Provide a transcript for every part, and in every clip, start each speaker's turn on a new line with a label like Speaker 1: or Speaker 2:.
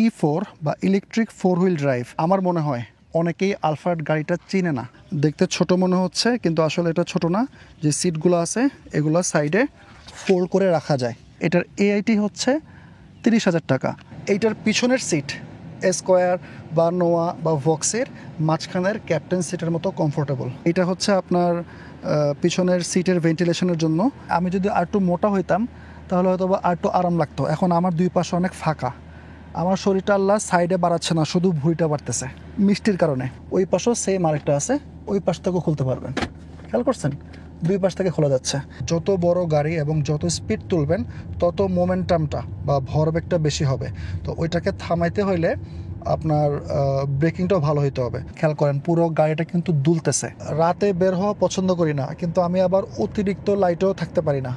Speaker 1: E4 বা electric 4 wheel drive আমার মনে হয় অনেকেই আলফার্ড গাড়িটা চিনে না। দেখতে ছোট মনে হচ্ছে কিন্তু আসলে এটা ছোট না। যে সিটগুলো আছে এগুলো সাইডে ফোল্ড করে রাখা যায়। এটার এআইটি হচ্ছে 30,000 টাকা। এইটার পিছনের সিট স্কোয়ার বা নোয়া বা ভক্সের মাঝখানের ক্যাপ্টেন সিটের মতো কমফোর্টেবল। এটা হচ্ছে আপনার পিছনের সিটের ভেন্টিলেশনের জন্য। আমি যদি আর একটু মোটা হইতাম তাহলে হয়তো বা আর একটু আরাম লাগতো। এখন আমার দুই পাশে অনেক ফাঁকা, আমার শরীরটা আল্লাহ সাইডে বাড়াচ্ছে না, শুধু ভুঁড়িটা বাড়তেছে মিষ্টির কারণে। ওই পাশেও সেম আরেকটা আছে, ওই পাশ থেকেও খুলতে পারবেন। খেয়াল করছেন দুই পাশ থেকে খোলা যাচ্ছে। যত বড় গাড়ি এবং যত স্পিড তুলবেন তত মোমেন্টামটা বা ভরবেগটা বেশি হবে। তো ওইটাকে থামাইতে হইলে আপনার ব্রেকিংটাও ভালো হইতে হবে। খেয়াল করেন পুরো গাড়িটা কিন্তু দুলতেছে। রাতে বের হওয়া পছন্দ করি না, কিন্তু আমি আবার অতিরিক্ত লাইটেও থাকতে পারি না।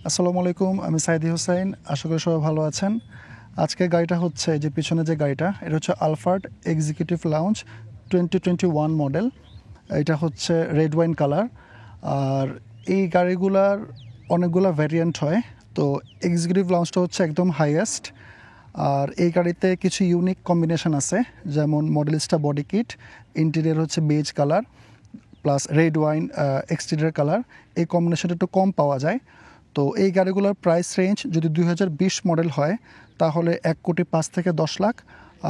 Speaker 1: আসসালামু আলাইকুম, আমি সাইদি হোসাইন। আশা করি সবাই ভালো আছেন। আজকে গাড়িটা হচ্ছে যে পিছনে যে গাড়িটা, এটা হচ্ছে আলফার্ড এক্সিকিউটিভ লাউঞ্জ 2021 মডেল। এটা হচ্ছে রেড ওয়াইন কালার। আর এই গাড়িগুলার অনেকগুলো ভ্যারিয়েন্ট হয়। তো এক্সিকিউটিভ লাউঞ্জটা হচ্ছে একদম হাইয়েস্ট। আর এই গাড়িতে কিছু ইউনিক কম্বিনেশন আছে, যেমন মডেলিস্টা বডি কিট, ইন্টেরিয়র হচ্ছে beige colour plus red wine exterior colour. এই কম্বিনেশনটা একটু কম পাওয়া যায়। তো এই গাড়িগুলোর প্রাইস রেঞ্জ যদি 2020 মডেল হয় তাহলে 1,05,00,000 থেকে 10 লাখ।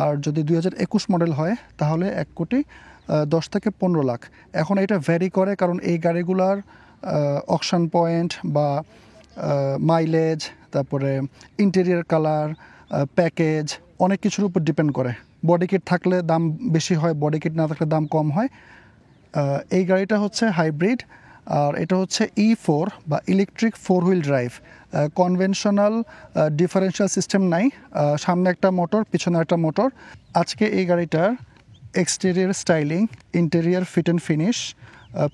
Speaker 1: আর যদি 2021 মডেল হয় তাহলে 1,10,00,000 থেকে 15 লাখ। এখন এটা ভ্যারি করে, কারণ এই গাড়িগুলার অকশন পয়েন্ট বা মাইলেজ, তারপরে ইন্টেরিয়র কালার, প্যাকেজ, অনেক কিছুর উপর ডিপেন্ড করে। বডি কিট থাকলে দাম বেশি হয়, বডি কিট না থাকলে দাম কম হয়। এই গাড়িটা হচ্ছে হাইব্রিড, আর এটা হচ্ছে E4 বা electric 4 wheel drive. Conventional differential system নাই, সামনে একটা মোটর পিছনে একটা মোটর। আজকে এই গাড়িটার exterior styling, interior fit and finish,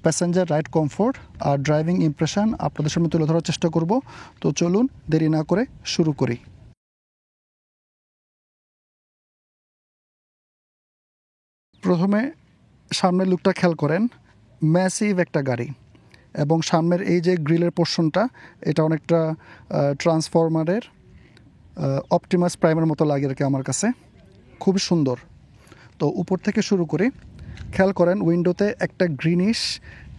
Speaker 1: passenger ride comfort আর ড্রাইভিং ইমপ্রেশন আপনাদের সামনে তুলে ধরার চেষ্টা করব। তো চলুন দেরি না করে শুরু করি। প্রথমে সামনের লুকটা খেয়াল করেন, ম্যাসিভ একটা গাড়ি। এবং সামনের এই যে গ্রিলের পোর্শনটা, এটা অনেকটা ট্রান্সফরমারের অপটিমাস প্রাইমের মতো লাগে আর কি আমার কাছে। খুবই সুন্দর। তো উপর থেকে শুরু করি। খেয়াল করেন উইন্ডোতে একটা গ্রিনিশ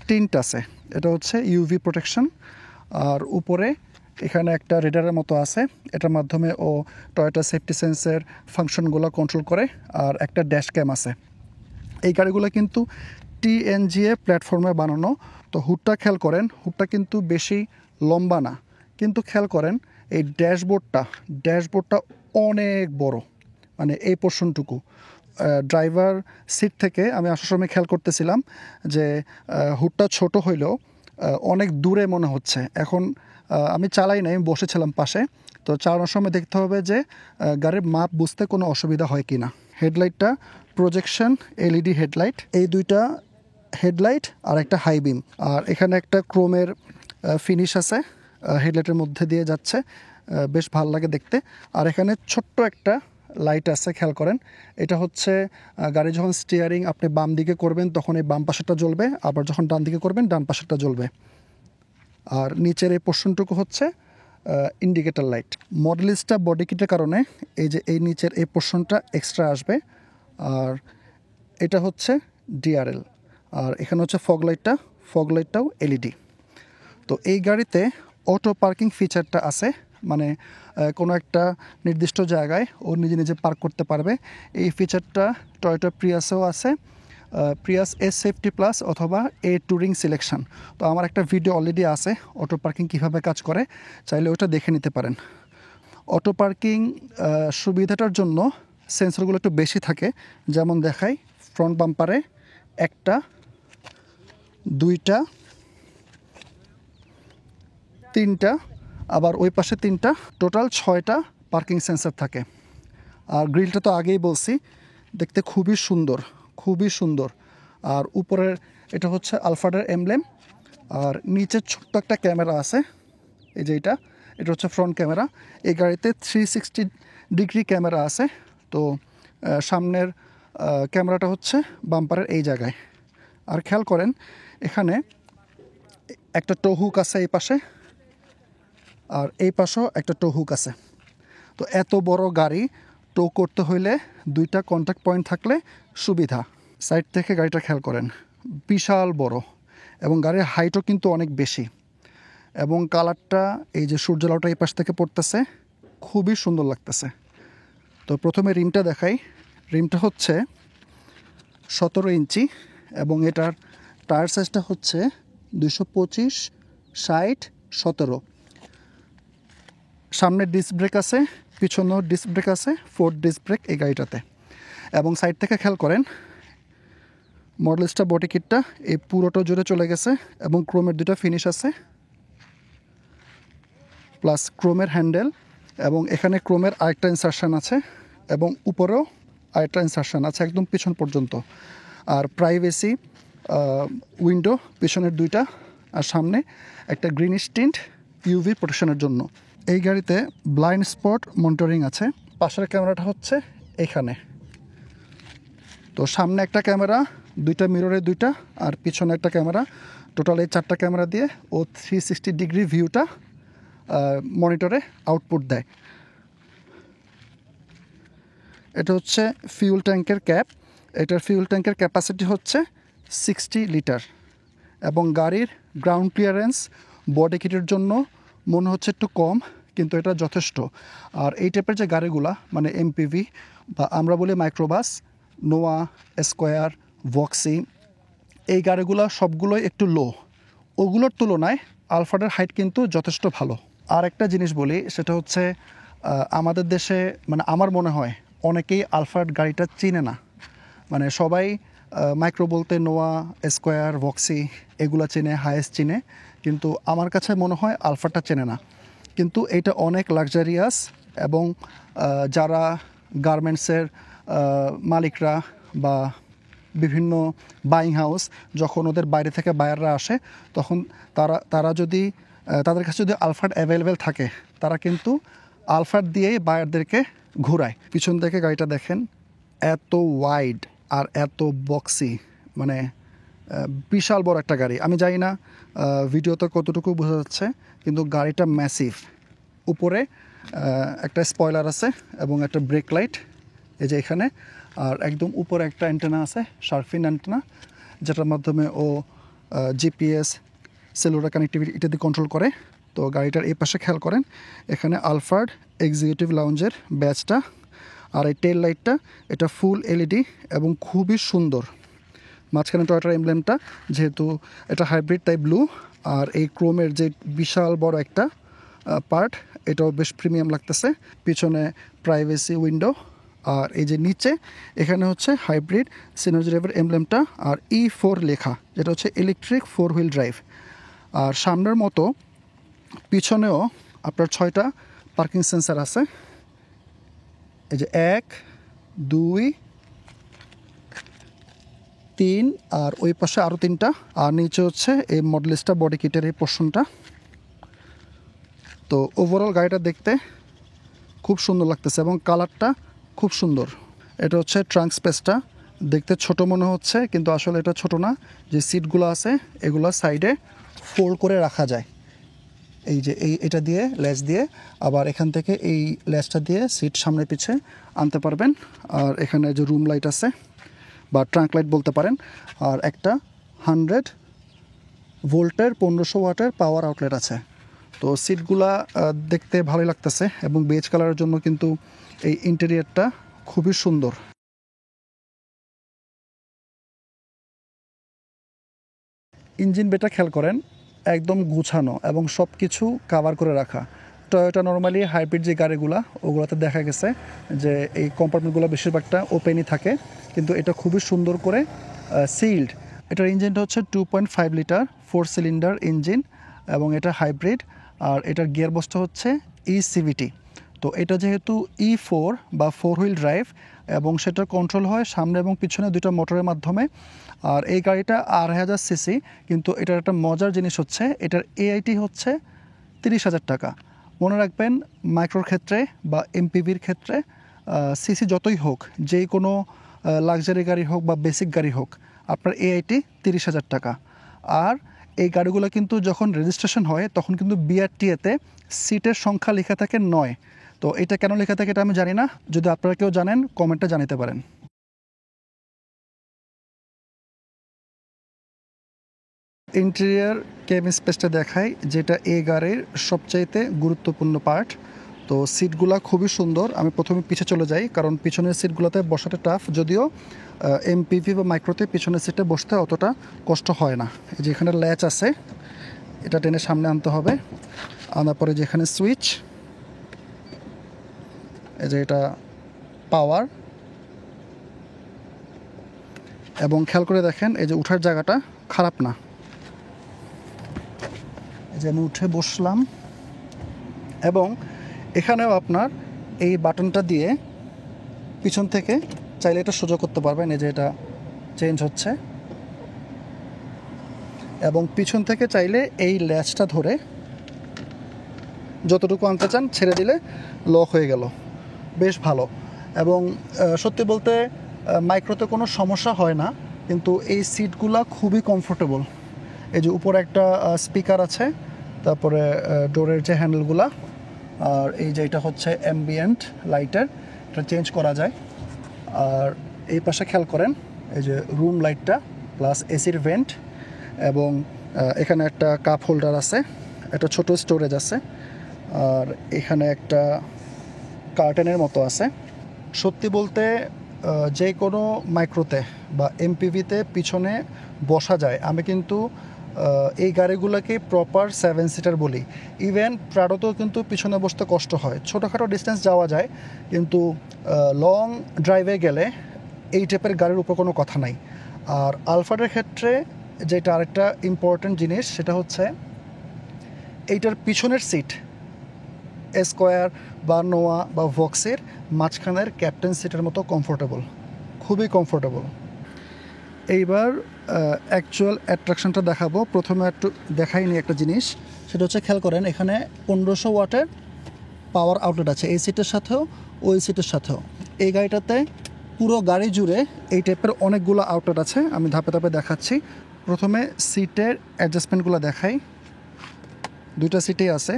Speaker 1: টিন্ট আছে, এটা হচ্ছে ইউভি প্রোটেকশন। আর উপরে এখানে একটা রেডারের মতো আছে, এটার মাধ্যমে ও টয়োটা সেফটি সেন্সের ফাংশনগুলো কন্ট্রোল করে। আর একটা ড্যাশ ক্যাম আছে। এই গাড়িগুলো কিন্তু টিএনজিএ প্ল্যাটফর্মে বানানো। তো হুডটা খেয়াল করেন, হুডটা কিন্তু বেশি লম্বা না, কিন্তু খেয়াল করেন এই ড্যাশবোর্ডটা অনেক বড়, মানে এই পোর্শনটুকু। ড্রাইভার সিট থেকে আমি আসার সময় খেয়াল করতেছিলাম যে হুডটা ছোট হইলেও অনেক দূরে মনে হচ্ছে। এখন আমি চালাই নাই, আমি বসেছিলাম পাশে। তো চালানোর সময় দেখতে হবে যে গাড়ির মাপ বুঝতে কোনো অসুবিধা হয় কি না। হেডলাইটটা প্রজেকশন এলইডি হেডলাইট, এই দুইটা হেডলাইট আর একটা হাই বিম। আর এখানে একটা ক্রোমের ফিনিশ আছে, হেডলাইটের মধ্যে দিয়ে যাচ্ছে, বেশ ভালো লাগে দেখতে। আর এখানে ছোট্ট একটা লাইট আছে, খেয়াল করেন। এটা হচ্ছে গাড়ি যখন স্টিয়ারিং আপনি বাম দিকে করবেন তখন এই বাম পাশেরটা জ্বলবে, আবার যখন ডান দিকে করবেন ডান পাশেরটা জ্বলবে। আর নিচের এই পোর্শনটুকু হচ্ছে ইন্ডিকেটর লাইট। মডেলিস্টা বডি কিটের কারণে এই যে এই নিচের এই পোর্শনটা এক্সট্রা আসবে। আর এটা হচ্ছে ডিআরএল। আর এখানে হচ্ছে ফগ লাইটটাও এলইডি। তো এই গাড়িতে অটো পার্কিং ফিচারটা আছে, মানে কোনো একটা নির্দিষ্ট জায়গায় ও নিজে নিজে পার্ক করতে পারবে। এই ফিচারটা টয়োটা প্রিয়াসেও আছে, প্রিয়াস এস সেফটি প্লাস অথবা এ ট্যুরিং সিলেকশন। তো আমার একটা ভিডিও অলরেডি আছে অটো পার্কিং কীভাবে কাজ করে, চাইলে ওটা দেখে নিতে পারেন। অটো পার্কিং সুবিধাটার জন্য সেন্সরগুলো একটু বেশি থাকে, যেমন দেখাই ফ্রন্ট বাম্পারে একটা, দুইটা, তিনটা, আবার ওই পাশে তিনটা, টোটাল 6টা পার্কিং সেন্সর থাকে। আর গ্রিলটা তো আগেই বলছি, দেখতে খুবই সুন্দর, খুবই সুন্দর। আর উপরের এটা হচ্ছে আলফার্ডের এমব্লেম। আর নিচে ছোট্ট একটা ক্যামেরা আছে, এই যে এটা হচ্ছে ফ্রন্ট ক্যামেরা। এই গাড়িতে 360 ডিগ্রি ক্যামেরা আছে। তো সামনের ক্যামেরাটা হচ্ছে বাম্পারের এই জায়গায়। আর খেয়াল করেন এখানে একটা টো হুক আছে এই পাশে, আর এই পাশেও একটা টো হুক আছে। তো এত বড় গাড়ি টো করতে হইলে দুইটা কন্ট্যাক্ট পয়েন্ট থাকলে সুবিধা। সাইড থেকে গাড়িটা খেয়াল করেন, বিশাল বড় এবং গাড়ির হাইটও কিন্তু অনেক বেশি এবং কালারটা এই যে সূর্যালোটা এই পাশ থেকে পড়তেছে, খুবই সুন্দর লাগতেছে। তো প্রথমে রিমটা দেখাই। রিমটা হচ্ছে 17 ইঞ্চি এবং এটার টায়ার সাইজটা হচ্ছে 225, 60, 17। সামনে ডিস্ক ব্রেক আছে, পিছনেও ডিস্ক ব্রেক আছে, 4 ডিস্ক ব্রেক এই গাড়িটাতে। এবং সাইড থেকে খেয়াল করেন মডেলসটা বডি কিটটা এই পুরোটা জুড়ে চলে গেছে এবং ক্রোমের দুটো ফিনিশ আছে, প্লাস ক্রোমের হ্যান্ডেল এবং এখানে ক্রোমের আরেকটা ইনসারশন আছে এবং উপরেও আরেকটা ইনসারশন আছে একদম পিছন পর্যন্ত। আর প্রাইভেসি উইন্ডো পিছনের দুইটা, আর সামনে একটা গ্রিন স্টিন্ট ইউভি প্রোটেকশনের জন্য। এই গাড়িতে ব্লাইন্ড স্পট মনিটরিং আছে। পাশের ক্যামেরাটা হচ্ছে এখানে। তো সামনে একটা ক্যামেরা, দুইটা মিররে দুইটা, আর পিছনে একটা ক্যামেরা, টোটাল এই 4টা ক্যামেরা দিয়ে ও 360 ডিগ্রি ভিউটা মনিটরে আউটপুট দেয়। এটা হচ্ছে ফিউল ট্যাঙ্কের ক্যাপ। এটার ফিউল ট্যাঙ্কের ক্যাপাসিটি হচ্ছে 60 লিটার এবং গাড়ির গ্রাউন্ড ক্লিয়ারেন্স বডি কিটের জন্য মনে হচ্ছে একটু কম, কিন্তু এটা যথেষ্ট। আর এই টাইপের যে গাড়িগুলা মানে এমপিভি বা আমরা বলি মাইক্রোবাস, নোয়া, স্কোয়ার, ভক্সি, এই গাড়িগুলো সবগুলোই একটু লো। ওগুলোর তুলনায় আলফার্ডের হাইট কিন্তু যথেষ্ট ভালো। আর একটা জিনিস বলি, সেটা হচ্ছে আমাদের দেশে মানে আমার মনে হয় অনেকেই আলফার্ড গাড়িটা চিনে না। মানে সবাই মাইক্রো বলতে নোয়া, স্কোয়ার, ভক্সি এগুলো চেনে, হায়েস্ট চিনে, কিন্তু আমার কাছে মনে হয় আলফাটা চেনে না। কিন্তু এটা অনেক লাক্সারিয়াস এবং যারা গার্মেন্টসের মালিকরা বা বিভিন্ন বাইং হাউস যখন ওদের বাইরে থেকে বায়াররা আসে, তখন তারা যদি তাদের কাছে যদি আলফার্ড অ্যাভেলেবেল থাকে, তারা কিন্তু আলফার্ড দিয়েই বায়ারদেরকে ঘুরায়। পিছন থেকে গাড়িটা দেখেন, এত ওয়াইড আর এত বক্সি, মানে বিশাল বড় একটা গাড়ি। আমি জানি না ভিডিওতে কতটুকু বোঝা যাচ্ছে, কিন্তু গাড়িটা ম্যাসিভ। উপরে একটা স্পয়লার আছে এবং একটা ব্রেক লাইট এই যে এখানে, আর একদম উপরে একটা অ্যান্টেনা আছে, শার্কফিন অ্যান্টেনা, যেটার মাধ্যমে ও জিপিএস, সেলুলার কানেক্টিভিটি ইত্যাদি কন্ট্রোল করে। তো গাড়িটার এই পাশে খেয়াল করেন, এখানে আলফার্ড এক্সিকিউটিভ লাউঞ্জের ব্যাচটা, আর এই টেল লাইটটা এটা ফুল এলইডি এবং খুবই সুন্দর। মাঝখানে টয়োটার এমব্লেমটা, যেহেতু এটা হাইব্রিড তাই ব্লু, আর এই ক্রোমের যে বিশাল বড় একটা পার্ট, এটাও বেশ প্রিমিয়াম লাগতেছে। পিছনে প্রাইভেসি উইন্ডো, আর এই যে নিচে এখানে হচ্ছে হাইব্রিড সিনার্জি ড্রাইভের এমব্লেমটা আর E4 লেখা, যেটা হচ্ছে ইলেকট্রিক 4 হুইল ড্রাইভ। আর সামনের মতো পিছনেও আপনার 6টা পার্কিং সেন্সার আছে। এই যে 1, 2, 3, আর ওই পাশে আরও 3টা। আর নিচে হচ্ছে এই মডেলিস্টা বডি কিটের এই পোর্শনটা। তো ওভারঅল গাড়িটা দেখতে খুব সুন্দর লাগতেছে এবং কালারটা খুব সুন্দর। এটা হচ্ছে ট্রাঙ্ক স্পেসটা, দেখতে ছোট মনে হচ্ছে কিন্তু আসলে এটা ছোট না। যে সিটগুলো আছে এগুলো সাইডে ফোল্ড করে রাখা যায়, এই যে এটা দিয়ে ল্যাচ দিয়ে, আবার এখান থেকে এই ল্যাচটা দিয়ে সিট সামনে পিছে আনতে পারবেন। আর এখানে যে রুম লাইট আছে বা ট্রাঙ্ক লাইট বলতে পারেন, আর একটা 100 ভোল্টের 1500 ওয়াটের পাওয়ার আউটলেট আছে। তো সিটগুলা দেখতে ভালোই লাগতেছে এবং বেজ কালারের জন্য কিন্তু এই ইন্টেরিয়রটা খুবই সুন্দর। ইঞ্জিন বেটা খেয়াল করেন, একদম গুছানো এবং সব কিছু কাভার করে রাখা। টয়োটা নর্মালি হাইব্রিড যে গাড়িগুলো ওগুলোতে দেখা গেছে যে এই কম্পার্টমেন্টগুলো বেশিরভাগটা ওপেনই থাকে, কিন্তু এটা খুবই সুন্দর করে সিল্ড। এটার ইঞ্জিনটা হচ্ছে 2.5 লিটার 4 সিলিন্ডার ইঞ্জিন এবং এটা হাইব্রিড। আর এটার গিয়ার বক্সটা হচ্ছে ECVT। তো এটা যেহেতু E4 বা 4 হুইল ড্রাইভ এবং সেটার কন্ট্রোল হয় সামনে এবং পিছনে দুটো মোটরের মাধ্যমে। আর এই গাড়িটা 8000 সিসি, কিন্তু এটার একটা মজার জিনিস হচ্ছে এটার AIT হচ্ছে 30,000 টাকা। মনে রাখবেন, মাইক্রোর ক্ষেত্রে বা এমপিভির ক্ষেত্রে সিসি যতই হোক, যেই কোনো লাক্সারি গাড়ি হোক বা বেসিক গাড়ি হোক, আপনার AIT 30,000 টাকা। আর এই গাড়িগুলো কিন্তু যখন রেজিস্ট্রেশন হয় তখন কিন্তু বিআরটিএতে সিটের সংখ্যা লেখা থাকে 9। তো এটা কেন লেখা থাকে এটা আমি জানি না, যদি আপনারা কেউ জানেন কমেন্টে জানাতে পারেন। ইন্টেরিয়ার কেবিন স্পেসটা দেখাই, যেটা এই গাড়ির সবচাইতে গুরুত্বপূর্ণ পার্ট। তো সিটগুলা খুবই সুন্দর। আমি প্রথমে পিছে চলে যাই, কারণ পিছনের সিটগুলোতে বসাটা টাফ, যদিও এমপিভি বা মাইক্রোতে পিছনের সিটে বসতে অতটা কষ্ট হয় না। যেখানে ল্যাচ আছে এটা টেনে সামনে আনতে হবে, আনার পরে যেখানে সুইচ, এই যে এটা পাওয়ার, এবং খেয়াল করে দেখেন এই যে উঠার জায়গাটা খারাপ না। এই যে আমি উঠে বসলাম, এবং এখানেও আপনার এই বাটনটা দিয়ে পিছন থেকে চাইলে এটা সোজা করতে পারবেন। এই যে এটা চেঞ্জ হচ্ছে, এবং পিছন থেকে চাইলে এই ল্যাচটা ধরে যতটুকু আনতে চান ছেড়ে দিলে লক হয়ে গেল। বেশ ভালো। এবং সত্যি বলতে মাইক্রোতে কোনো সমস্যা হয় না, কিন্তু এই সিটগুলা খুবই কমফোর্টেবল। এই যে উপরে একটা স্পিকার আছে, তারপরে ডোরের যে হ্যান্ডেলগুলা, আর এই যে এটা হচ্ছে অ্যাম্বিয়েন্ট লাইটার, এটা চেঞ্জ করা যায়। আর এই পাশে খেয়াল করেন এই যে রুম লাইটটা প্লাস এসির ভেন্ট, এবং এখানে একটা কাপ হোল্ডার আছে, একটা ছোট স্টোরেজ আছে, আর এখানে একটা কার্টেনের মতো আছে। সত্যি বলতে যে কোনো মাইক্রোতে বা এমপিভিতে পিছনে বসা যায়। আমি কিন্তু এই গাড়িগুলোকে প্রপার 7 সিটার বলি। ইভেন প্রাডোতেও কিন্তু পিছনে বসতে কষ্ট হয়, ছোটোখাটো ডিস্টেন্স যাওয়া যায়, কিন্তু লং ড্রাইভে গেলে এই টাইপের গাড়ির উপর কোনো কথা নাই। আর আলফার্ডের ক্ষেত্রে যেটা আরেকটা ইম্পর্ট্যান্ট জিনিস, সেটা হচ্ছে এইটার পিছনের সিট স্কোয়ার বা নোয়া বা ভক্সের মাঝখানের ক্যাপ্টেন সিটের মতো কমফোর্টেবল, খুবই কমফোর্টেবল। এইবার অ্যাকচুয়াল অ্যাট্রাকশনটা দেখাবো। প্রথমে একটু দেখাইনি একটা জিনিস, সেটা হচ্ছে খেয়াল করেন এখানে 1500 ওয়াটের পাওয়ার আউটলেট আছে, এই সিটের সাথেও ওই সিটের সাথেও। এই গাড়িটাতে পুরো গাড়ি জুড়ে এই টাইপের অনেকগুলো আউটলেট আছে। আমি ধাপে ধাপে দেখাচ্ছি। প্রথমে সিটের অ্যাডজাস্টমেন্টগুলো দেখাই। দুইটা সিটেই আছে,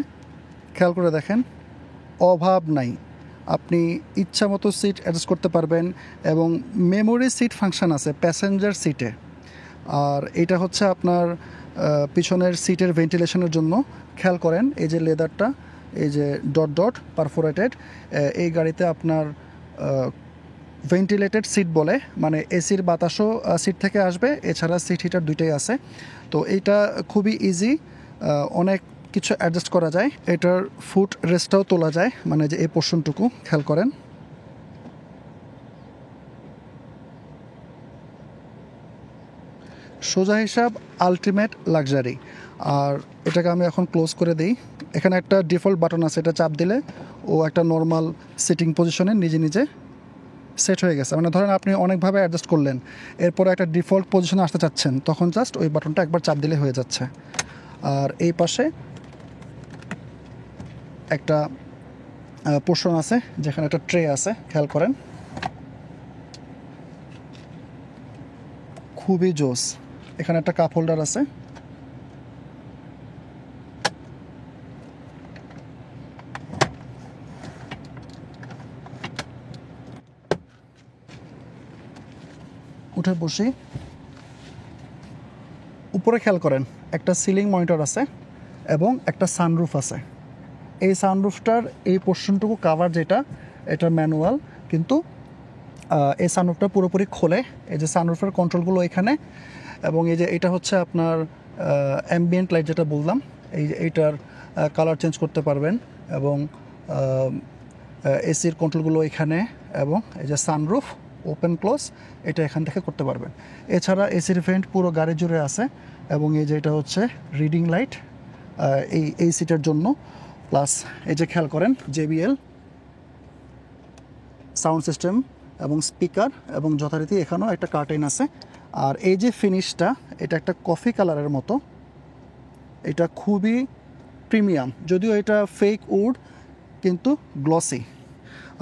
Speaker 1: খেয়াল করে দেখেন, অভাব নাই। আপনি ইচ্ছা মতো সিট অ্যাডজাস্ট করতে পারবেন, এবং মেমোরি সিট ফাংশন আছে প্যাসেঞ্জার সিটে। আর এটা হচ্ছে আপনার পিছনের সিটের ভেন্টিলেশনের জন্য। খেয়াল করেন এই যে লেদারটা, এই যে ডট ডট পারফোরেটেড, এই গাড়িতে আপনার ভেন্টিলেটেড সিট বলে, মানে এসির বাতাসও সিট থেকে আসবে, এছাড়া সিট হিটার দুইটাই আছে। তো এইটা খুবই ইজি, অনেক কিছু অ্যাডজাস্ট করা যায়। এটার ফুট রেস্টটাও তোলা যায়, মানে যে এই পোর্শনটুকু খেয়াল করেন। সোজা হিসাব আলটিমেট লাক্সারি। আর এটাকে আমি এখন ক্লোজ করে দিই। এখানে একটা ডিফল্ট বাটন আছে, এটা চাপ দিলে ও একটা নর্মাল সিটিং পজিশনে নিজে নিজে সেট হয়ে গেছে। মানে ধরেন আপনি অনেকভাবে অ্যাডজাস্ট করলেন, এরপরে একটা ডিফল্ট পজিশনে আসতে চাচ্ছেন, তখন জাস্ট ওই বাটনটা একবার চাপ দিলে হয়ে যাচ্ছে। আর এই পাশে একটা পোর্শন আছে যেখানে একটা ট্রে আছে, খেয়াল করেন, খুবই জোস। এখানে একটা কাপ হোল্ডার আছে, উঠে বসি। উপরে খেয়াল করেন একটা সিলিং মনিটর আছে এবং একটা সানরুফ আছে। এই সানরুফটার এই পোর্শনটুকু কাভার, যেটা এটা ম্যানুয়াল, কিন্তু এই সানরুফটা পুরোপুরি খোলে। এই যে সানরুফের কন্ট্রোলগুলো এখানে, এবং এই যে এটা হচ্ছে আপনার অ্যাম্বিয়েন্ট লাইট যেটা বললাম, এই যে এইটার কালার চেঞ্জ করতে পারবেন, এবং এসির কন্ট্রোলগুলো এখানে, এবং এই যে সানরুফ ওপেন ক্লোজ এটা এখান থেকে করতে পারবেন। এছাড়া এসির ভেন্ট পুরো গাড়ি জুড়ে আছে, এবং এই যে এটা হচ্ছে রিডিং লাইট এই সিটের জন্য। প্লাস এই যে খেয়াল করেন JBL সাউন্ড সিস্টেম এবং স্পিকার, এবং যথারীতি এখানেও একটা কার্টেন আছে। আর এই যে ফিনিশটা, এটা একটা কফি কালারের মতো, এটা খুবই প্রিমিয়াম, যদিও এটা ফেক উড কিন্তু গ্লসি।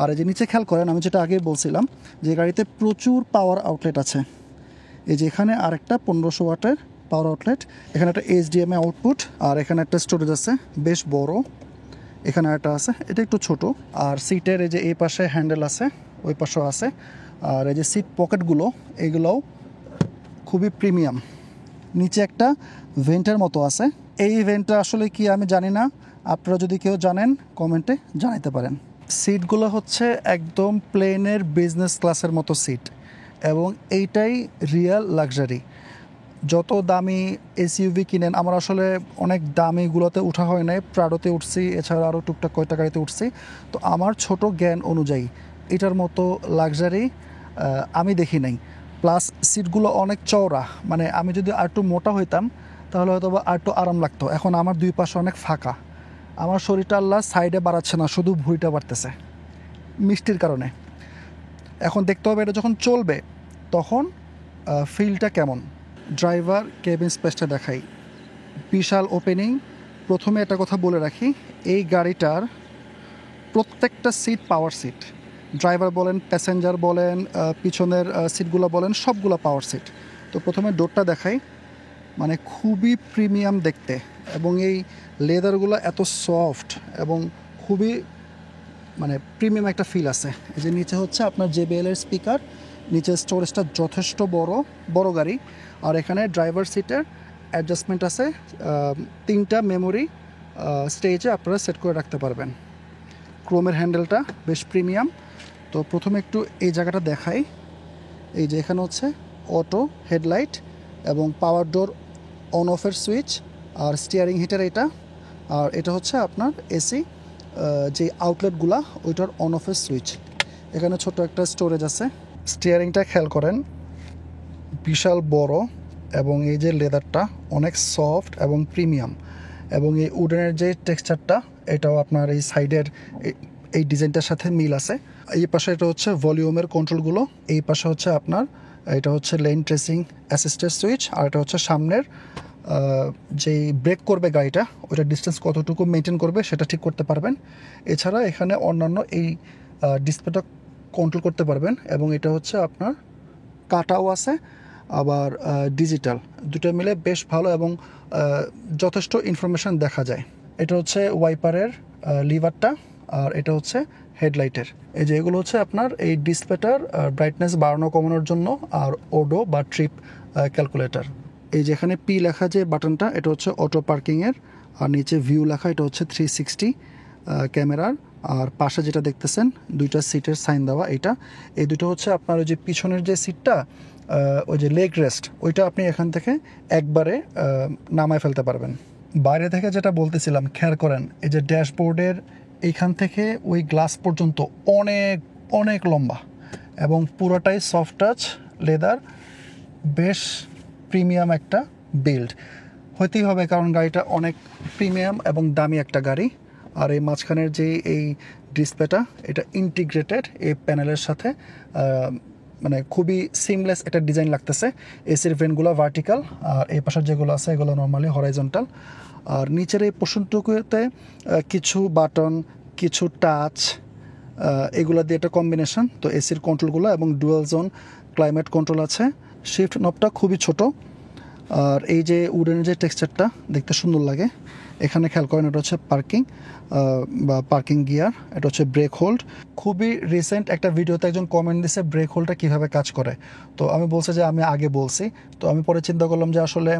Speaker 1: আর এই যে নিচে খেয়াল করেন, আমি যেটা আগে বলছিলাম যে গাড়িতে প্রচুর পাওয়ার আউটলেট আছে। এই যে এখানে আরেকটা 1500 ওয়াটের পাওয়ার আউটলেট, এখানে একটা HDMI আউটপুট, আর এখানে একটা স্টোরেজ আছে বেশ বড়, এখানে একটা আছে, এটা একটু ছোট। আর সিটের এই যে এই পাশে হ্যান্ডেল আছে, ওই পাশেও আছে। আর এই যে সিট পকেটগুলো এগুলোও খুবই প্রিমিয়াম। নিচে একটা ভেন্টের মতো আছে, এই ভেন্টটা আসলে কি আমি জানি না, আপনারা যদি কেউ জানেন কমেন্টে জানাতে পারেন। সিটগুলো হচ্ছে একদম প্লেনের বিজনেস ক্লাসের মতো সিট, এবং এইটাই রিয়েল লাক্সারি। যত দামি এসইউভি কিনেন, আমার আসলে অনেক দামিগুলোতে উঠা হয় নাই, প্রাডোতে উঠছি, এছাড়া আরও টুকটাক কয়টা গাড়িতে উঠছি। তো আমার ছোট জ্ঞান অনুযায়ী এটার মতো লাক্সারি আমি দেখি নাই। প্লাস সিটগুলো অনেক চওড়া, মানে আমি যদি আর একটু মোটা হইতাম তাহলে হয়তো বা আর একটু আরাম লাগতো। এখন আমার দুই পাশে অনেক ফাঁকা, আমার শরীরটা আল্লাহ সাইডে বাড়াচ্ছে না, শুধু ভুঁড়িটা বাড়তেছে মিষ্টির কারণে। এখন দেখতে হবে এটা যখন চলবে তখন ফিলটা কেমন। ড্রাইভার কেবিন স্পেসটা দেখাই, বিশাল ওপেনিং। প্রথমে একটা কথা বলে রাখি, এই গাড়িটার প্রত্যেকটা সিট পাওয়ার সিট। ড্রাইভার বলেন, প্যাসেঞ্জার বলেন, পিছনের সিটগুলো বলেন, সবগুলো পাওয়ার সিট। তো প্রথমে ডোরটা দেখাই, মানে খুবই প্রিমিয়াম দেখতে, এবং এই লেদারগুলো এত সফট এবং খুবই মানে প্রিমিয়াম একটা ফিল আছে। এই যে নিচে হচ্ছে আপনার JBL এর স্পিকার, নিচে স্টোরেজটা যথেষ্ট বড় গাড়ি। আর এখানে ড্রাইভার সিটের অ্যাডজাস্টমেন্ট আছে, 3টা মেমোরি স্টেজে আপনারা সেট করে রাখতে পারবেন। ক্রোমের হ্যান্ডেলটা বেশ প্রিমিয়াম। তো প্রথমে একটু এই জায়গাটা দেখাই, এই যে এখানে হচ্ছে অটো হেডলাইট এবং পাওয়ার ডোর অন অফের সুইচ, আর স্টিয়ারিং হিটার এটা। আর এটা হচ্ছে আপনার এসি যে আউটলেটগুলা, ওইটার অন অফের সুইচ। এখানে ছোট একটা স্টোরেজ আছে। স্টিয়ারিংটা খেয়াল করেন, বিশাল বড়, এবং এই যে লেদারটা অনেক সফট এবং প্রিমিয়াম, এবং এই উডেনের যে টেক্সচারটা এটাও আপনার এই সাইডের এই ডিজাইনটার সাথে মিল আছে। এই পাশে এটা হচ্ছে ভলিউমের কন্ট্রোলগুলো, এই পাশে হচ্ছে আপনার এটা হচ্ছে লেন ট্রেসিং অ্যাসিস্টেড সুইচ, আর এটা হচ্ছে সামনের যেই ব্রেক করবে গাড়িটা ওইটা ডিস্টেন্স কতটুকু মেনটেন করবে সেটা ঠিক করতে পারবেন। এছাড়া এখানে অন্যান্য এই ডিসপ্লেটা কন্ট্রোল করতে পারবেন, এবং এটা হচ্ছে আপনার কাটাও আছে, আবার ডিজিটাল, দুটো মিলে বেশ ভালো, এবং যথেষ্ট ইনফরমেশান দেখা যায়। এটা হচ্ছে ওয়াইপারের লিভারটা, আর এটা হচ্ছে হেডলাইটের। এই যে এগুলো হচ্ছে আপনার এই ডিসপ্লেটার ব্রাইটনেস বাড়ানো কমানোর জন্য, আর ওডো বা ট্রিপ ক্যালকুলেটর। এই যেখানে পি লেখা যে বাটনটা এটা হচ্ছে অটো পার্কিংয়ের, আর নিচে ভিউ লেখা এটা হচ্ছে 360 ক্যামেরার। আর পাশে যেটা দেখতেছেন দুইটা সিটের সাইন দেওয়া, এটা এই দুটো হচ্ছে আপনার ওই যে পিছনের যে সিটটা, ওই যে লেগ রেস্ট, ওইটা আপনি এখান থেকে একবারে নামায় ফেলতে পারবেন। বাইরে থেকে যেটা বলতেছিলাম, খেয়াল করেন এই যে ড্যাশবোর্ডের এইখান থেকে ওই গ্লাস পর্যন্ত অনেক অনেক লম্বা, এবং পুরোটাই সফট টাচ লেদার, বেশ প্রিমিয়াম একটা বিল্ড হইতেই হবে, কারণ গাড়িটা অনেক প্রিমিয়াম এবং দামি একটা গাড়ি। আর এই মাঝখানের যে এই ডিসপ্লেটা এটা ইন্টিগ্রেটেড এই প্যানেলের সাথে, মানে খুবই সিমলেস একটা ডিজাইন লাগতেছে। এসির ভেন্টগুলো ভার্টিক্যাল, আর এই পাশের যেগুলো আছে এগুলো নর্মালি হরাইজন্টাল। আর নিচের এই পোর্শনটুকুতে কিছু বাটন, কিছু টাচ, এগুলো দিয়ে একটা কম্বিনেশন। তো এসির কন্ট্রোলগুলো এবং ডুয়াল জোন ক্লাইমেট কন্ট্রোল আছে। শিফট নবটা খুবই ছোট, আর এই যে উডেনের যে টেক্সচারটা দেখতে সুন্দর লাগে। এখানে খেয়াল করেন এটা হচ্ছে পার্কিং বা পার্কিং গিয়ার, এটা হচ্ছে ব্রেক হোল্ড। খুবই রিসেন্ট একটা ভিডিওতে একজন কমেন্ট দিছে ব্রেক হোল্ডটা কীভাবে কাজ করে। তো আমি বলছি যে আমি আগে বলছি, তো আমি পরে চিন্তা করলাম যে আসলে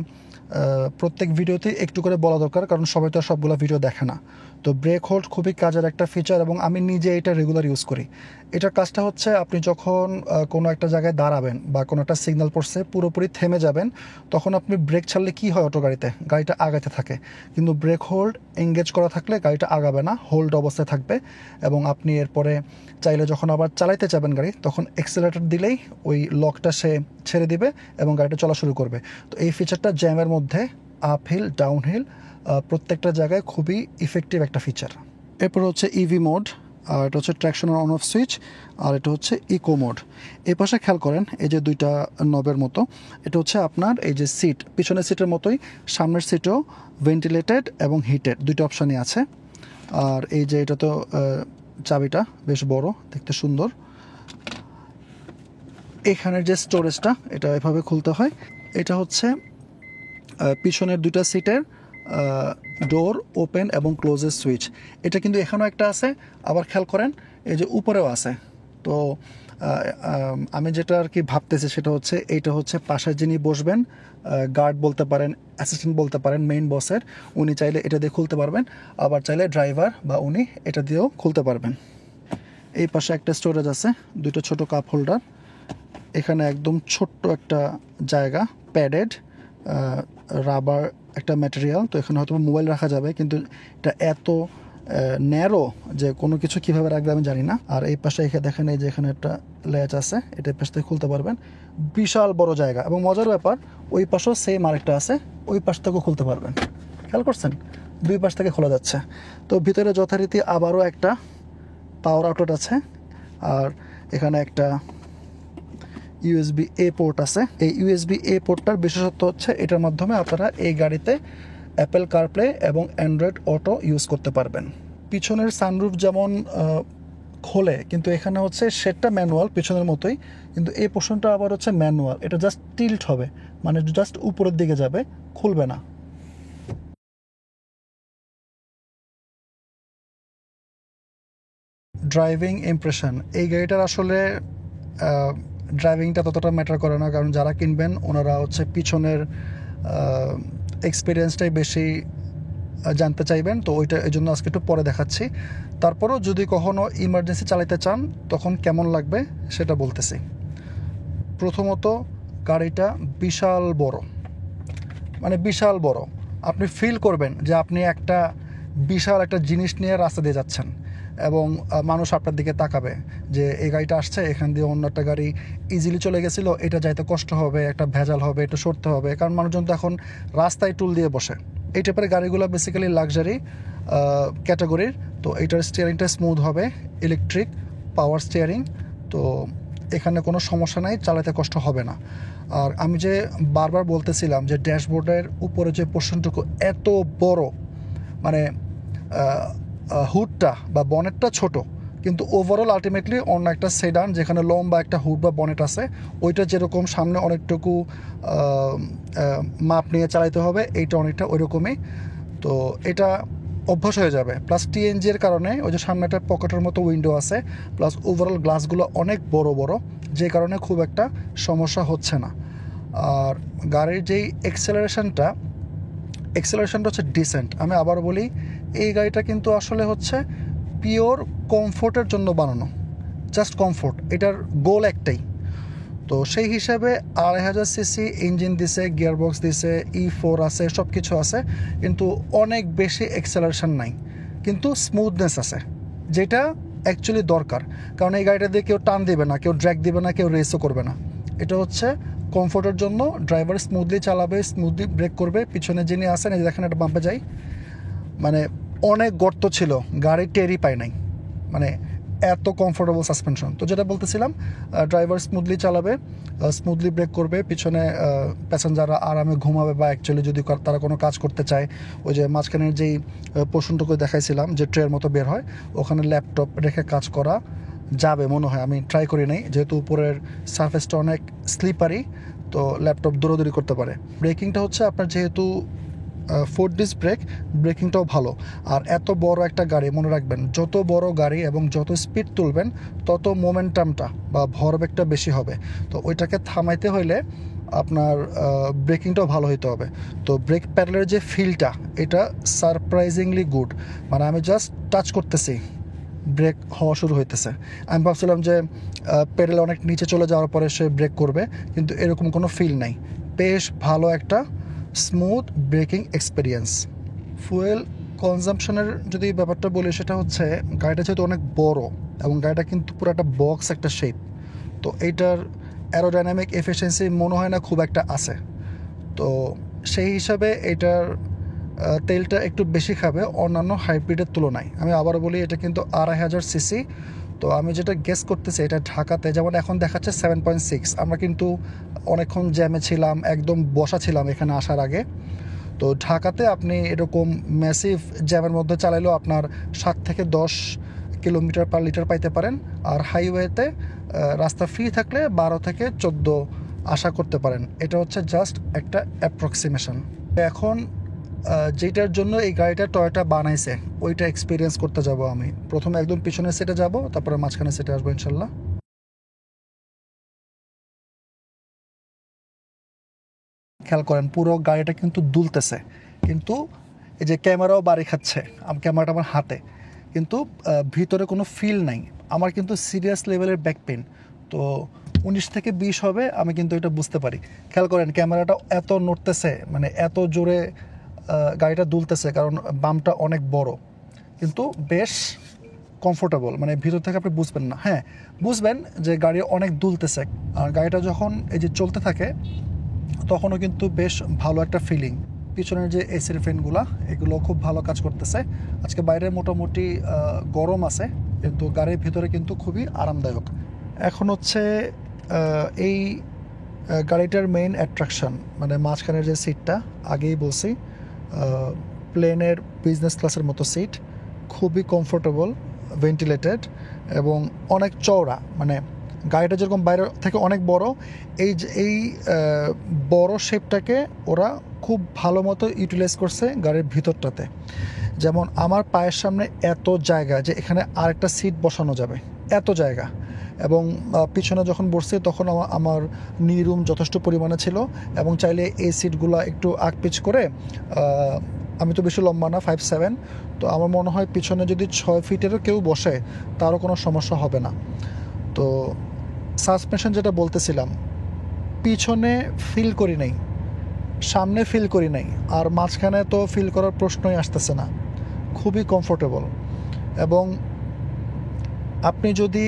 Speaker 1: প্রত্যেক ভিডিওতেই একটু করে বলা দরকার, কারণ সবাই তো আর সবগুলো ভিডিও দেখে না। তো ব্রেক হোল্ড খুবই কাজের একটা ফিচার, এবং আমি নিজে এটা রেগুলার ইউজ করি। এটার কাজটা হচ্ছে আপনি যখন কোনো একটা জায়গায় দাঁড়াবেন বা কোনো একটা সিগন্যাল পড়ছে পুরোপুরি থেমে যাবেন, তখন আপনি ব্রেক ছাড়লে কী হয়, অটো গাড়িটা আগাতে থাকে, কিন্তু ব্রেক হোল্ড এঙ্গেজ করা থাকলে গাড়িটা আগাবে না, হোল্ড অবস্থায় থাকবে। এবং আপনি এরপরে চাইলে যখন আবার চালাইতে যাবেন গাড়ি, তখন অ্যাক্সেলারেটর দিলেই ওই লকটা সে ছেড়ে দিবে এবং গাড়িটা চলা শুরু করবে। তো এই ফিচারটা জ্যামের মধ্যে আপহিল ডাউনহিল প্রত্যেকটা জায়গায় খুবই ইফেক্টিভ একটা ফিচার। এরপর হচ্ছে ইভি মোড, আর এটা হচ্ছে ট্র্যাকশন অন অফ সুইচ, আর এটা হচ্ছে ইকো মোড। এই পাশে খেয়াল করেন এই যে দুইটা নবের মতো, এটা হচ্ছে আপনার এই যে সিট, পিছনের সিটের মতোই সামনের সিটও ভেন্টিলেটেড এবং হিটেড, দুইটা অপশানই আছে। আর এই যে এটা তো চাবিটা বেশ বড়, দেখতে সুন্দর। এখানের যে স্টোরেজটা এটা এভাবে খুলতে হয়, এটা হচ্ছে পিছনের দুইটা সিটের ডোর ওপেন এবং ক্লোজের সুইচ, এটা কিন্তু এখানেও একটা আছে, আবার খেয়াল করেন এই যে উপরেও আছে। তো আমি যেটা আর কি ভাবতেছি সেটা হচ্ছে এইটা হচ্ছে পাশে যিনি বসবেন, গার্ড বলতে পারেন, অ্যাসিস্ট্যান্ট বলতে পারেন, মেইন বসের, উনি চাইলে এটা দিয়ে খুলতে পারবেন, আবার চাইলে ড্রাইভার বা উনি এটা দিয়েও খুলতে পারবেন। এই পাশে একটা স্টোরেজ আছে, দুটো ছোট কাপ হোল্ডার, এখানে একদম ছোট্ট একটা জায়গা, প্যাডেড রাবার একটা ম্যাটেরিয়াল, তো এখানে হয়তো মোবাইল রাখা যাবে, কিন্তু এটা এত ন্যারো যে কোনো কিছু কীভাবে রাখবে আমি জানি না। আর এই পাশে এখানে দেখেন এই যে এখানে একটা ল্যাচ আছে, এটা পাশ থেকে খুলতে পারবেন, বিশাল বড় জায়গা। এবং মজার ব্যাপার ওই পাশেও সেম আরেকটা আছে, ওই পাশ থেকেও খুলতে পারবেন, খেয়াল করছেন দুই পাশ থেকে খোলা যাচ্ছে। তো ভিতরে যথারীতি আবারও একটা পাওয়ার আউটলেট আছে, আর এখানে একটা USB-A পোর্ট আছে। এই USB-A পোর্টটার বিশেষত্ব হচ্ছে এটার মাধ্যমে আপনারা এই গাড়িতে অ্যাপেল কারপ্লে এবং অ্যান্ড্রয়েড অটো ইউজ করতে পারবেন। পিছনের সানরুফ যেমন খোলে, কিন্তু এখানে হচ্ছে সেটটা ম্যানুয়াল পিছনের মতোই, কিন্তু এই পোর্শনটা আবার হচ্ছে ম্যানুয়াল, এটা জাস্ট টিল্ট হবে, মানে জাস্ট উপরের দিকে যাবে, খুলবে না। ড্রাইভিং ইমপ্রেশন, এই গাড়িটার আসলে ড্রাইভিংটা ততটা ম্যাটার করে না, কারণ যারা কিনবেন ওনারা হচ্ছে পিছনের এক্সপিরিয়েন্সটাই বেশি জানতে চাইবেন, তো ওইটা এই জন্য আজকে একটু পরে দেখাচ্ছি। তারপরেও যদি কখনও ইমার্জেন্সি চালাতে চান তখন কেমন লাগবে সেটা বলতেছি। প্রথমত গাড়িটা বিশাল বড়, মানে বিশাল বড়, আপনি ফিল করবেন যে আপনি একটা বিশাল একটা জিনিস নিয়ে রাস্তা দিয়ে যাচ্ছেন, এবং মানুষ আপনার দিকে তাকাবে যে এই গাড়িটা আসছে, এখান দিয়ে অন্য একটা গাড়ি ইজিলি চলে গেছিলো, এটা যাইতে কষ্ট হবে, একটা ভেজাল হবে, একটু সরতে হবে, কারণ মানুষজন তো এখন রাস্তায় টুল দিয়ে বসে। এই টাইপের গাড়িগুলো বেসিক্যালি লাক্সারি ক্যাটাগরির। তো এইটার স্টিয়ারিংটা স্মুথ হবে, ইলেকট্রিক পাওয়ার স্টিয়ারিং, তো এখানে কোনো সমস্যা নাই, চালাতে কষ্ট হবে না। আর আমি যে বারবার বলতেছিলাম যে ড্যাশবোর্ডের উপরে যে পোর্শনটুকু এত বড়, মানে হুডটা বা বনেটটা ছোট, কিন্তু ওভারঅল আলটিমেটলি অন্য একটা সেডান যেখানে লম্বা একটা হুড বা বনেট আছে, ওইটা যেরকম সামনে অনেকটুকু মাপ নিয়ে চালাইতে হবে, এইটা অনেকটা ওই রকমই। তো এটা অভ্যাস হয়ে যাবে। প্লাস TNG-এর কারণে ওই যে সামনে একটা পকেটের মতো উইন্ডো আছে, প্লাস ওভারঅল গ্লাসগুলো অনেক বড় বড়, যে কারণে খুব একটা সমস্যা হচ্ছে না। আর গাড়ির যেই এক্সেলারেশনটা হচ্ছে ডিসেন্ট। আমি আবার বলি, এই গাড়িটা কিন্তু আসলে হচ্ছে পিওর কমফোর্টের জন্য বানানো, জাস্ট কমফোর্ট, এটার গোল একটাই। তো সেই হিসাবে 2500 সিসি ইঞ্জিন দিছে, গিয়ারবক্স দিছে, E4 আছে, সব কিছু আছে, কিন্তু অনেক বেশি এক্সেলারেশন নাই, কিন্তু স্মুথনেস আছে, যেটা অ্যাকচুয়ালি দরকার। কারণ এই গাড়িটা দিয়ে কেউ টান দিবে না, কেউ ড্র্যাগ দিবে না, কেউ রেসও করবে না। এটা হচ্ছে কমফোর্টের জন্য, ড্রাইভার স্মুথলি চালাবে, স্মুথলি ব্রেক করবে। পিছনে যিনি আসেন, এই দেখেন একটা বাম্পে যাই, মানে অনেক গর্ত ছিল, গাড়ি টেরই পায় নাই, মানে এত কমফোর্টেবল সাসপেনশন। তো যেটা বলতেছিলাম, ড্রাইভার স্মুথলি চালাবে, স্মুথলি ব্রেক করবে, পিছনে প্যাসেঞ্জাররা আরামে ঘুমাবে, বা অ্যাকচুয়ালি যদি তারা কোনো কাজ করতে চায়, ওই যে মাঝখানের যেই পোর্শনটুকু দেখাইছিলাম যে ট্রের মতো বের হয়, ওখানে ল্যাপটপ রেখে কাজ করা যাবে মনে হয়, আমি ট্রাই করি নাই, যেহেতু উপরের সারফেসটা অনেক স্লিপারি, তো ল্যাপটপ দৌড়াদৌড়ি করতে পারে। ব্রেকিংটা হচ্ছে আপনার যেহেতু 4 ডিস্ক ব্রেকিংটাও ভালো। আর এত বড় একটা গাড়ি, মনে রাখবেন যত বড় গাড়ি এবং যত স্পিড তুলবেন তত মোমেন্টামটা বা ভরবেগটা বেশি হবে, তো ওইটাকে থামাইতে হইলে আপনার ব্রেকিংটাও ভালো হইতে হবে। তো ব্রেক প্যাডেলের যে ফিলটা, এটা সারপ্রাইজিংলি গুড, মানে আমি জাস্ট টাচ করতেছি ব্রেক হওয়া শুরু হইতেছে। আমি ভাবছিলাম যে প্যাডেল অনেক নিচে চলে যাওয়ার পরে সে ব্রেক করবে, কিন্তু এরকম কোনো ফিল নাই, বেশ ভালো একটা স্মুথ ব্রেকিং এক্সপিরিয়েন্স। ফুয়েল কনজাম্পশনের যদি ব্যাপারটা বলি, সেটা হচ্ছে গাড়িটা যেহেতু অনেক বড় এবং গাড়িটা কিন্তু পুরো একটা বক্স, একটা শেপ, তো এইটার অ্যারোডাইনামিক এফিসিয়েন্সি মনে হয় না খুব একটা আছে। তো সেই হিসাবে এটার তেলটা একটু বেশি খাবে অন্যান্য হাইব্রিডের তুলনায়। আমি আবার বলি, এটা কিন্তু 2500 সিসি। তো আমি যেটা গেস করতেছি, এটা ঢাকাতে যেমন এখন দেখাচ্ছে 7.6, আমরা কিন্তু অনেকক্ষণ জ্যামে ছিলাম, একদম বসা ছিলাম এখানে আসার আগে। তো ঢাকাতে আপনি এরকম ম্যাসিভ জ্যামের মধ্যে চালাইলেও আপনার 7 থেকে 10 কিলোমিটার পার লিটার পাইতে পারেন, আর হাইওয়েতে রাস্তা ফ্রি থাকলে 12 থেকে 14 আশা করতে পারেন। এটা হচ্ছে জাস্ট একটা অ্যাপ্রক্সিমেশন। এখন যেটার জন্য এই গাড়িটা টয়োটা বানাইছে ওইটা এক্সপিরিয়েন্স করতে যাব আমি। প্রথমে একদম পিছনের সিটে যাব, তারপরে মাঝখানে সিটে আসবো ইনশাল্লাহ। খেয়াল করেন পুরো গাড়িটা কিন্তু দুলতেছে, কিন্তু এই যে ক্যামেরাও বাড়ি খাচ্ছে, ক্যামেরাটা আমার হাতে, কিন্তু ভিতরে কোনো ফিল নাই। আমার কিন্তু সিরিয়াস লেভেলের ব্যাক পেন, তো 19 থেকে 20 হবে, আমি কিন্তু এটা বুঝতে পারি। খেয়াল করেন ক্যামেরাটা এত নড়তেছে, মানে এত জোরে গাড়িটা দুলতেছে, কারণ বামটা অনেক বড়, কিন্তু বেশ কমফোর্টেবল। মানে ভিতর থেকে আপনি বুঝবেন না, হ্যাঁ বুঝবেন যে গাড়ি অনেক দুলতেছে। আর গাড়িটা যখন এই যে চলতে থাকে তখনও কিন্তু বেশ ভালো একটা ফিলিং। পিছনের যে এসির ফ্যানগুলো এগুলো খুব ভালো কাজ করতেছে। আজকে বাইরে মোটামুটি গরম আছে, কিন্তু গাড়ির ভিতরে কিন্তু খুবই আরামদায়ক। এখন হচ্ছে এই গাড়িটার মেইন অ্যাট্রাকশন, মানে মাঝখানের যে সিটটা, আগেই বলছি প্লেনের বিজনেস ক্লাসের মতো সিট, খুবই কমফোর্টেবল, ভেন্টিলেটেড এবং অনেক চওড়া। মানে গাড়িটা যেরকম বাইরে থেকে অনেক বড়, এই বড় শেপটাকে ওরা খুব ভালো মতো ইউটিলাইজ করছে গাড়ির ভিতরটাতে। যেমন আমার পায়ের সামনে এত জায়গা যে এখানে আরেকটা সিট বসানো যাবে, এত জায়গা। এবং পিছনে যখন বসছি তখন আমার নি রুম যথেষ্ট পরিমাণে ছিল, এবং চাইলে এই সিটগুলো একটু আকপিচ করে, আমি তো বেশি লম্বা না, 5'7", তো আমার মনে হয় পিছনে যদি 6 ফিটেরও কেউ বসে তারও কোনো সমস্যা হবে না। তো সাসপেনশন যেটা বলতেছিলাম, পিছনে ফিল করি নাই, সামনে ফিল করি নাই, আর মাঝখানে তো ফিল করার প্রশ্নই আসতেছে না। খুবই কমফোর্টেবল। এবং আপনি যদি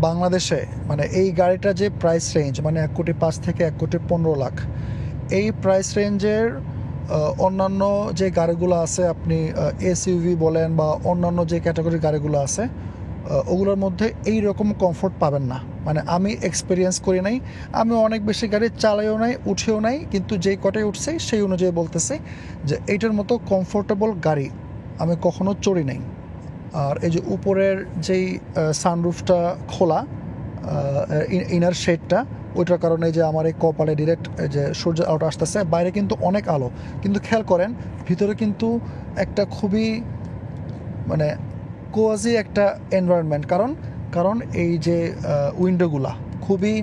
Speaker 1: বাংলাদেশে, মানে এই গাড়িটা যে প্রাইস রেঞ্জ, মানে 1,05,00,000 থেকে 1,15,00,000, এই প্রাইস রেঞ্জের অন্যান্য যে গাড়িগুলো আছে, আপনি এসইউভি বলেন বা অন্যান্য যে ক্যাটাগরির গাড়িগুলো আছে, ওগুলোর মধ্যে এই রকম কমফোর্ট পাবেন না। মানে আমি এক্সপিরিয়েন্স করি নাই, আমি অনেক বেশি গাড়ি চালাইও নাই, উঠেও নাই, কিন্তু যেই কটাই উঠছে সেই অনুযায়ী বলতেছি যে এইটার মতো কমফোর্টেবল গাড়ি আমি কখনো চড়ি নাই। আর এই যে উপরের যেই সানরুফটা খোলা, ইনার শেডটা, ওইটার কারণে যে আমার এই কপালে ডিরেক্ট যে সূর্যের আলোটা আসতেছে, বাইরে কিন্তু অনেক আলো, কিন্তু খেয়াল করেন ভিতরে কিন্তু একটা খুবই মানে কোয়াজি একটা এনভায়রনমেন্ট। কারণ এই যে উইন্ডোগুলা খুবই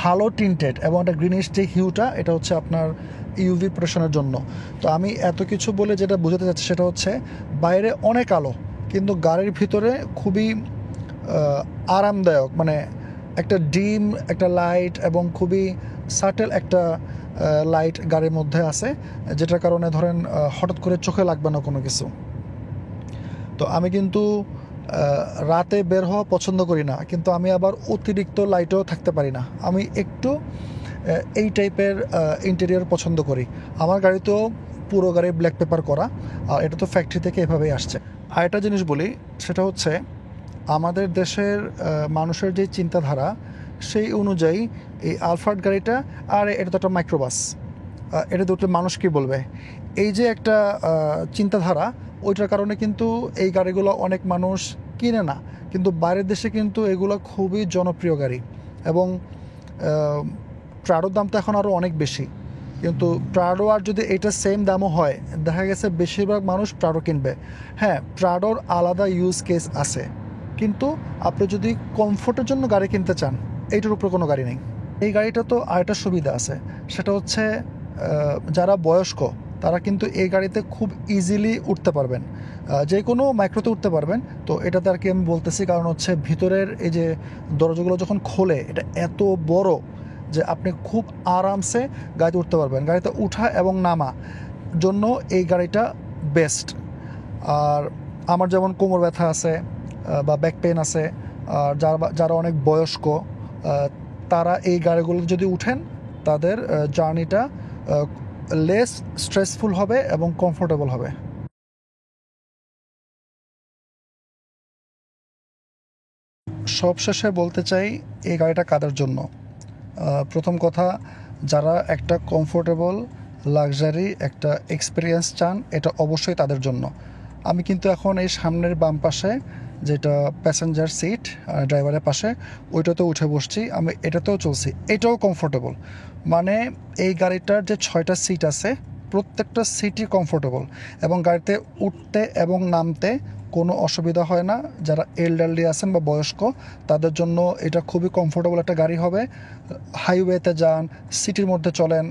Speaker 1: ভালো টিন্টেড, এবং একটা গ্রিনিশ যে হিউটা, এটা হচ্ছে আপনার ইউভি প্রোটেকশনের জন্য। তো আমি এত কিছু বলে যেটা বোঝাতে চাচ্ছি সেটা হচ্ছে, বাইরে অনেক আলো কিন্তু গাড়ির ভিতরে খুবই আরামদায়ক। মানে একটা ডিম একটা লাইট এবং খুবই সাটেল একটা লাইট গাড়ির মধ্যে আছে, যেটার কারণে ধরেন হঠাৎ করে চোখে লাগবে না কোনো কিছু। তো আমি কিন্তু রাতে বের হওয়া পছন্দ করি না, কিন্তু আমি আবার অতিরিক্ত লাইটেও থাকতে পারি না। আমি একটু এই টাইপের ইন্টেরিয়র পছন্দ করি। আমার গাড়িতেও পুরো গাড়ি ব্ল্যাক পেপার করা, আর এটা তো ফ্যাক্টরি থেকে এভাবেই আসছে। আর একটা জিনিস বলি, সেটা হচ্ছে আমাদের দেশের মানুষের যে চিন্তাধারা, সেই অনুযায়ী এই আলফার্ড গাড়িটা, আর এটা তো একটা মাইক্রোবাস, এটা দুটো মানুষ কী বলবে, এই যে একটা চিন্তাধারা, ওইটার কারণে কিন্তু এই গাড়িগুলো অনেক মানুষ কিনে না। কিন্তু বাইরের দেশে কিন্তু এগুলো খুবই জনপ্রিয় গাড়ি। এবং প্রাডোর দাম তো এখন আরও অনেক বেশি, কিন্তু প্রাডো আর যদি এটা সেম দামও হয়, দেখা গেছে বেশিরভাগ মানুষ প্রাডো কিনবে। হ্যাঁ, প্রাডোর আলাদা ইউজ কেস আছে, কিন্তু আপনি যদি কমফোর্টের জন্য গাড়ি কিনতে চান, এইটার উপরে কোনো গাড়ি নেই। এই গাড়িটা তো আরেকটা সুবিধা আছে, সেটা হচ্ছে যারা বয়স্ক তারা কিন্তু এই গাড়িতে খুব ইজিলি উঠতে পারবেন, যে কোনো মাইক্রোতে উঠতে পারবেন। তো এটাতে আর কি আমি বলতেছি, কারণ হচ্ছে ভিতরের এই যে দরজাগুলো যখন খোলে, এটা এত বড় যে আপনি খুব আরামসে গাড়িতে উঠতে পারবেন। গাড়িতে উঠা এবং নামা জন্য এই গাড়িটা বেস্ট। আর আমার যেমন কোমর ব্যথা আছে বা ব্যাক পেন আছে, আর যারা অনেক বয়স্ক, তারা এই গাড়িগুলো যদি উঠেন, তাদের জার্নিটা লেস স্ট্রেসফুল হবে এবং কমফোর্টেবল হবে। সবশেষে বলতে চাই এই গাড়িটা কাদের জন্য। প্রথম কথা, যারা একটা কমফোর্টেবল লাক্সারি একটা এক্সপিরিয়েন্স চান, এটা অবশ্যই তাদের জন্য। আমি কিন্তু এখন এই সামনের বাম পাশে যেটা প্যাসেঞ্জার সিট ড্রাইভারের পাশে, ওইটাতেও উঠে বসছি আমি, এটাতেও চলছি, এটাও কমফোর্টেবল। মানে এই গাড়িটার যে 6টা সিট আছে প্রত্যেকটা সিটই কমফোর্টেবল, এবং গাড়িতে উঠতে এবং নামতে কোনো অসুবিধা হয় না। যারা এল্ডারলি আছেন বা বয়স্ক তাদের জন্য এটা খুবই কমফোর্টেবল একটা গাড়ি হবে। হাইওয়েতে যান, সিটির মধ্যে চলেন,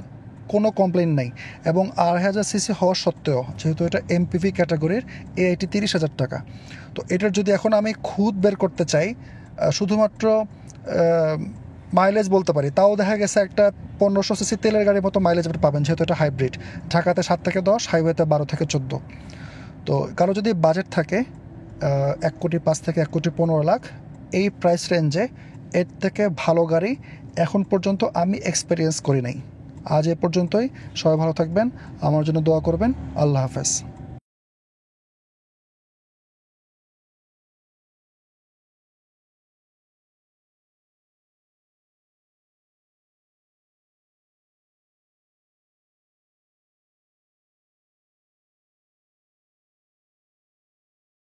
Speaker 1: কোনো কমপ্লেন নেই। এবং 8,000 সিসি হওয়া সত্ত্বেও, যেহেতু এটা এমপিভি ক্যাটাগরির, এআইটি 30,000 টাকা। তো এটার যদি এখন আমি খুদ বের করতে চাই, শুধুমাত্র মাইলেজ বলতে পারি, তাও দেখা গেছে একটা 1500 সিসি তেলের গাড়ির মতো মাইলেজ আপনি পাবেন, যেহেতু এটা হাইব্রিড। ঢাকাতে 7 থেকে 10, হাইওয়েতে 12 থেকে 14। তো কারো যদি বাজেট থাকে 1,05,00,000 থেকে 1,15,00,000, এই প্রাইস রেঞ্জে এর থেকে ভালো গাড়ি এখন পর্যন্ত আমি এক্সপেরিয়েন্স করি নাই। আজ এ পর্যন্তই। সবাই ভালো থাকবেন, আমার জন্য দোয়া করবেন। আল্লাহ হাফেজ।